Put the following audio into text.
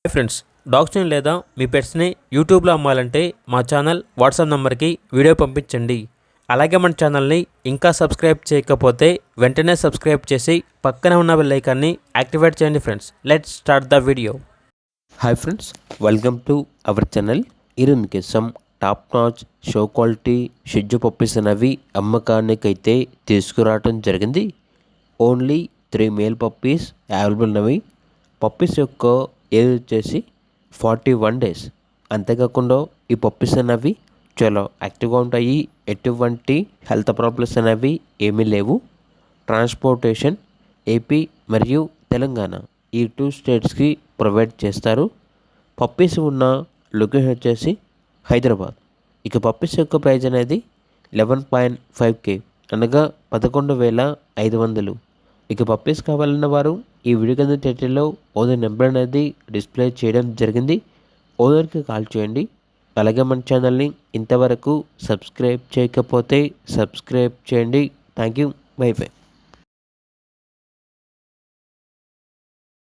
Hi friends, డాగ్స్ని లేదా మీ పెట్స్ని యూట్యూబ్లో అమ్మాలంటే మా ఛానల్ వాట్సాప్ నెంబర్కి వీడియో పంపించండి. అలాగే మన ఛానల్ని ఇంకా సబ్స్క్రైబ్ చేయకపోతే వెంటనే సబ్స్క్రైబ్ చేసి పక్కనే ఉన్న బెల్ ఐకాన్ని యాక్టివేట్ చేయండి friends. Let's start the video. Hi friends, welcome to our channel. ఈరోజు మీకోసం top notch show quality Shih Tzu puppies అనేవి అమ్మకానికైతే తీసుకురావడం జరిగింది. ఓన్లీ 3 మేల్ పప్పీస్ అవైలబుల్ ఉన్నవి. పప్పీస్ యొక్క ఏజ్ వచ్చేసి 41 డేస్. అంతేకాకుండా ఈ పప్పీస్ అనేవి చాలా యాక్టివ్గా ఉంటాయి. ఎటువంటి హెల్త్ ప్రాబ్లమ్స్ అనేవి ఏమీ లేవు. ట్రాన్స్పోర్టేషన్ ఏపీ మరియు తెలంగాణ ఈ 2 స్టేట్స్కి ప్రొవైడ్ చేస్తారు. పప్పీస్ ఉన్న లొకేషన్ వచ్చేసి హైదరాబాద్. ఇక పప్పీస్ యొక్క ప్రైజ్ అనేది 11.5K అనగా 11,500. ఇక పప్పీస్ కావాలన్న వారు ఈ వీడియో కింద టైటిల్లో ఓనర్ నెంబర్ అనేది డిస్ప్లే చేయడం జరిగింది. ఓనర్కి కాల్ చేయండి. అలాగే మన ఛానల్ని ఇంతవరకు సబ్స్క్రైబ్ చేయకపోతే సబ్స్క్రైబ్ చేయండి. Thank you. By by.